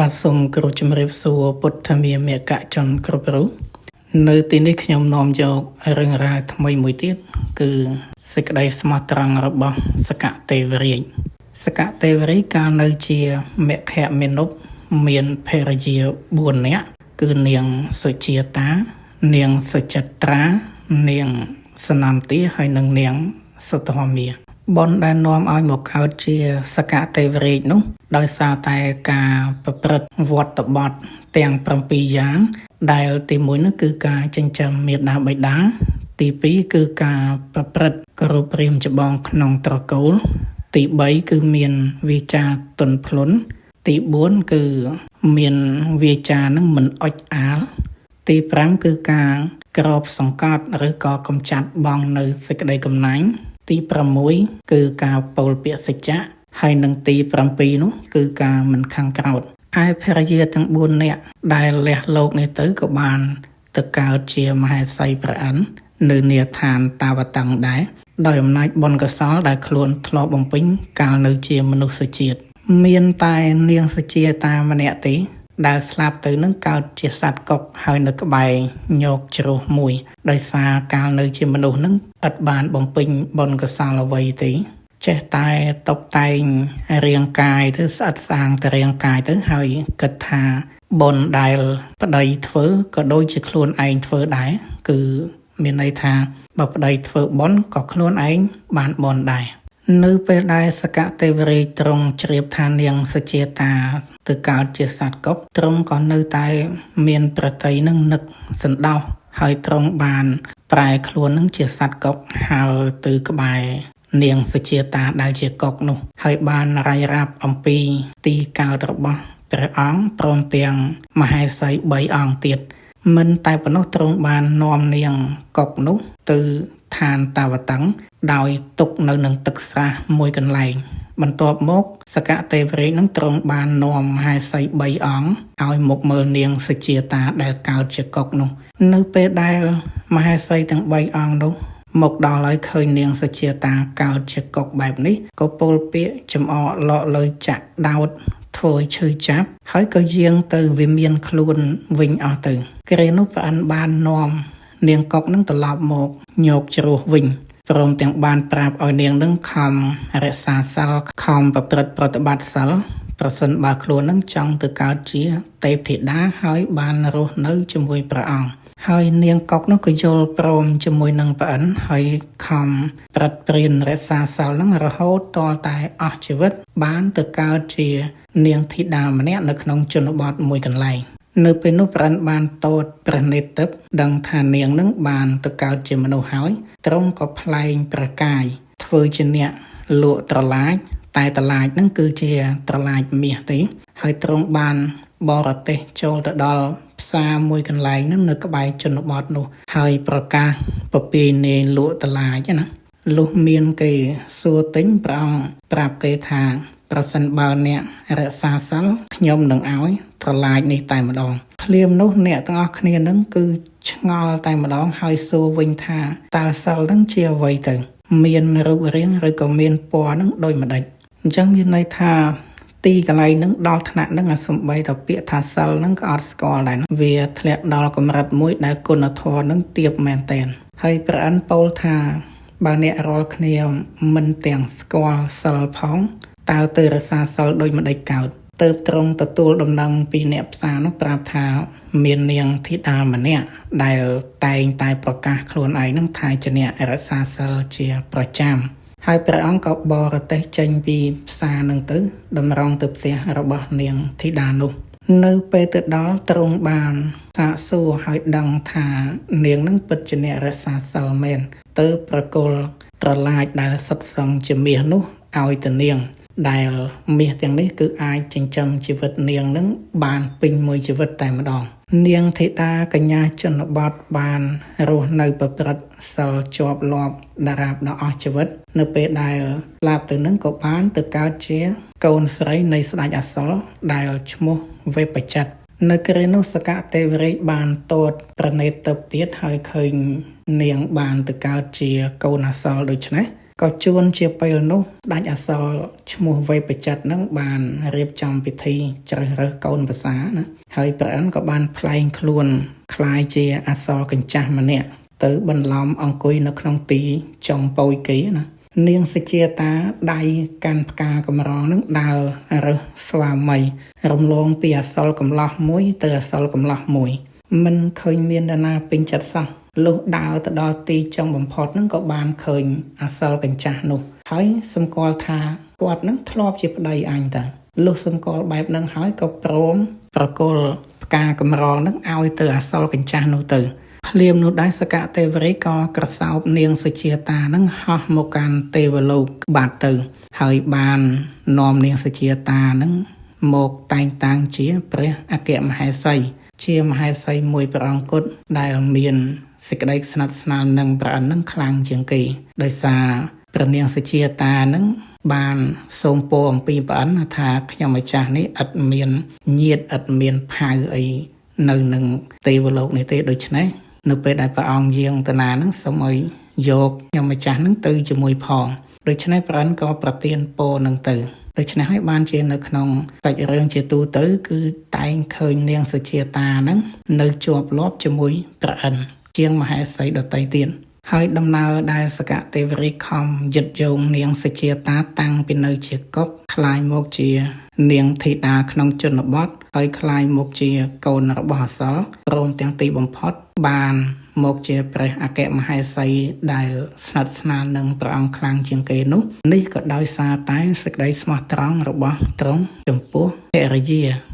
បាទសូមគោរពជំរាបសួរពុទ្ធមាមេកជនគ្រប់រូបនៅទីនេះខ្ញុំនាំយករឿងរ៉ាវថ្មីមួយទៀតគឺសេចក្តីស្មោះត្រង់របស់សកទេវរាជសកទេវរាជកាលនៅជាមគ្គមានុបមានភរិយា4នាក់គឺនាងសុជាតានាងសុចិត្រានាងសនន្ទាហើយនិងនាងសុធម្មាបុណ្យដែលនាំឲ្យមកកើតជាសកទេវរាជនោះដោយសារតែការប្រព្រឹត្តវត្តបទទាំង7យ៉ាងដែលទី1នោះគឺការចិញ្ចឹមមាតាបិតាទី2គឺការប្រព្រឹត្តគោរពព្រាហ្មណ៍ច្បងក្នុងត្រកូលទី3គឺមានវាចាទន់ភ្លន់ទី4គឺមានវាចានឹងមិនអុចអាលទី5គឺការក្របសង្កត់ឬក៏កម្ចាត់បងនៅសេចក្តីកំណាញ់ទី6គឺការពោលពាក្យសច្ចៈហើយនឹងទី7នោះគឺការមិនខាងក្រោតឯភរិយាទាំង4នាក់ដែលលះលោកនេះទៅក៏បានទៅកើតជាមហេសីព្រះឥន្ទនៅនាឋានតាវតੰដែរដោយអំណាចបុណ្យកុសលដែលខ្លួនធ្លាប់បំពេញកាលនៅជាមនុស្សជាតិមានតែនាងសុជាតាម្នាក់ទេដែលស្លាប់ទៅនឹងកើតជាសត្វកុកហើយនៅក្បែរញោកជ្រោះមួយដោយសារកាលនៅជាមនុស្សនឹងឥតបានបំពេញបុណ្យកុសលអ្វីទេចេះតែតុបតែងរាងកាយទៅស្អិតស្អាងទៅរាងកាយទៅហើយគិតថាបុណ្យដែលប្តីធ្វើក៏ដូចជាខ្លួនឯងធ្វើដែរគឺមានន័យថាបើប្តីធ្វើបុណ្យក៏ខ្លួនឯងបានបុណ្យដែរនៅពេលដែលសកទេវរាជទ្រង់ជ្រាបថានាងសុជាតាទៅកើតជាសត្វកុកទ្រង់ក៏នៅតែមានប្រតិយនឹងនឹកសន្តោសហើយទ្រង់បានប្រែខ្លួននឹងជាសត្វកុកហើរទៅក្បែរនាងសុជាតាដែលជាកុកនោះហើយបានរាយរាប់អំពីទីកើតរបស់ព្រះអង្គព្រមទាំងមហេសី3អង្គទៀតមិនតែប៉ុណ្ណោះទ្រង់បាននាំនាងកុកនោះទៅឋានតាវតੰដោយទុកនៅនឹងទឹកស្រះមួយកន្លែងបន្ទាប់មកសកទេវរាជនឹងទ្រង់បាននាំមហេសី3អង្គឲ្យមកមើលនាងសុជាតាដែលកើតជាកុកនោះនៅពេលដែលមហេសីទាំង3អង្គនោះមកដល់ហើយឃើញនាងសុជាតាកើតជាកុកបែបនេះក៏ពោលពាក្យចំអកលក់លើចាក់ដោតធ្វើឲ្យឈឺចាប់ហើយក៏យាងទៅវាមានខ្លួនវិញអស់ទៅគ្រានោះព្រះអិនបាននាំនាងកុកនឹងត្រឡប់មកញោកជ្រោះវិញព្រមទាំងបានប្រាប់ឲ្យនាងនឹងខំរក្សាសិលខំប្រព្រឹត្តប្រតិបត្តិសិលប្រសិនបើខ្លួននឹងចង់ទៅកើតជាទេពធីតាហើយបានរស់នៅជាមួយព្រះអង្គហើយនាងកុកនោះក៏យល់ព្រមជាមួយនឹងព្រះអិនហើយខំប្រតិព្រានរក្សាសិលនឹងរហូតតលតែអស់ជីវិតបានទៅកើតជានាងធីតាម្នាក់នៅក្នុងជនបទមួយកន្លែងនៅពេលនោះព្រះអិនបានតូតព្រះនេត្រទឹកដឹងថានាងនឹងបានទៅកើតជាមនុស្សហើយទ្រង់ក៏ថ្លែងប្រកាយធ្វើជាអ្នកលក់ត្រឡាចតែត្រឡាចនឹងគឺជាត្រឡាចមាសទេហើយទ្រង់បានបរទេសចូលទៅដល់ផ្សារមួយកន្លែងនឹងនៅក្បែរជនបទនោះហើយប្រកាសពពាយនាយលក់ត្រឡាចណាលុះមានគេសួរទិញព្រះអង្គប្រាប់គេថាប្រសិនបើអ្នករក្សាសិលខ្ញុំនឹងឲ្យត្រឡាចនេះតែម្ដងភ្លាមនោះអ្នកទាំងអស់គ្នានឹងគឺឆ្ងល់តែម្ដងហើយសួរវិញថាតើសិលនឹងជាអ្វីទៅមានរូបរាងឬក៏មានពណ៌នឹងដូចម្ដេចអញ្ចឹងមានន័យថាទីកន្លែងនឹងដល់ថ្នាក់នឹងអាសំបីតែពាក្យថាសិលនឹងក៏អត់ស្គាល់ដែរវាធ្លាក់ដល់កម្រិតមួយដែលគុណធម៌នឹងទាបមែនទែនហើយព្រះអិនពោលថាបើអ្នករាល់គ្នាមិនទាំងស្គាល់សិលផងតើទៅរក្សាសិលដូចម្ដេចកើតទៅត្រង់ទទួលដំណឹងពីអ្នកផ្សារនោះប្រាប់ថាមាននាងធីតាម្នាក់ដែលតែងតែប្រកាសខ្លួនឯងនឹងថាជាអ្នករក្សាសិលជាប្រចាំហើយព្រះអង្គក៏បរទេសចេញពីផ្សារនឹងទៅតម្រង់ទៅផ្ទះរបស់នាងធីតានោះនៅពេលទៅដល់ទ្រង់បានសាកសួរឲ្យដឹងថានាងនឹងពិតជាអ្នករក្សាសិលមែនទៅប្រគល់ត្រឡាចដែលសុទ្ធសឹងជាមាសនោះឲ្យទៅនាងដែលមាសទាំងនេះគឺអាចចិញ្ចឹមជីវិតនាងនឹងបានពេញមួយជីវិតតែម្ដងនាងធីតាកញ្ញាជនបទបានរស់នៅប្រព្រឹត្តសិលជាប់លាប់តារាបដល់អស់ជីវិតនៅពេលដែលស្លាប់ទៅនឹងក៏បានទៅកើតជាកូនស្រីនៃស្ដេចអសរដែលឈ្មោះវេបចិត្តនៅគ្រានោះសកទេវរាជបានតូតព្រះនេត្រទៅទៀតហើយឃើញនាងបានទៅកើតជាកូនអសរដូច្នេះ ក៏ជួនជាពេលនោះស្ដេចអសរឈ្មោះវេបចិត្តនឹងបានរៀបចំពិធីជ្រើសរើសកូនប្រសាណាហើយព្រះអិនក៏បានប្លែងខ្លួនคล้ายជាអសរកញ្ចាស់ម្នាក់ទៅបន្លំអង្គុយនៅក្នុងទីចុងពយគេណានាងសេចតាដៃកាន់ផ្កាកម្រងនឹងដើររើសស្វាមីរំលងពីអសរកំឡោះមួយទៅអសរកំឡោះមួយមិនឃើញមាននរណាពេញចិត្តសោះលុះដើរទៅដល់ទីចុងបំផុតនឹងក៏បានឃើញអសរកញ្ចាស់នោះហើយសម្គាល់ថាគាត់នឹងធ្លាប់ជាប្តីអញតើលុះសម្គាល់បែបនឹងហើយក៏ព្រមប្រគល់ផ្កាកម្រងនឹងឲ្យទៅអសរកញ្ចាស់នោះទៅភ្លាមនោះដែរសកទេវរីក៏ក្រសោបនាងសុជាតានឹងហោះមកកាន់ទេវលោកបាត់ទៅហើយបាននាំនាងសុជាតានឹងមកតែងតាំងជាព្រះអគ្គមហេសីជាមហេសីមួយព្រះអង្គគត់ដែលមានសេចក្តីស្និទ្ធស្នាលនឹងព្រះអិននឹងខ្លាំងជាងគេដោយសារព្រះនាងសុជាតានឹងបានសូមពរអំពីព្រះអិនថាខ្ញុំម្ចាស់នេះឥតមានញាតិឥតមានផៅអីនៅនឹងទេវលោកនេះទេដូច្នេះនៅពេលដែលព្រះអង្គយាងទៅណានឹងសូមឲ្យយកខ្ញុំម្ចាស់នឹងទៅជាមួយផងដូច្នេះព្រះអិនក៏ប្រទានពរនឹងទៅដូច្នេះហើយបានជានៅក្នុងសាច់រឿងជាទូទៅគឺតែងឃើញនាងសុជាតានឹងនៅជាប់លាប់ជាមួយព្រះអិនជាងមហេសីដទៃទៀតហើយដំណើរដែលសកទេវរីខំយឹតយងនាងសុជាតាតាំងពីនៅជាកុកคล้ายមកជានាងធីតាក្នុងជនបទហើយคล้ายមកជាកូនរបស់អសរព្រមទាំងទីបំផុតបានមកជាព្រះអគ្គមហេសីដែលស្និទ្ធស្នាលនឹងព្រះអង្គខ្លាំងជាងគេនោះនេះក៏ដោយសារតែសេចក្តីស្មោះត្រង់របស់ទ្រង់ចំពោះភរិយា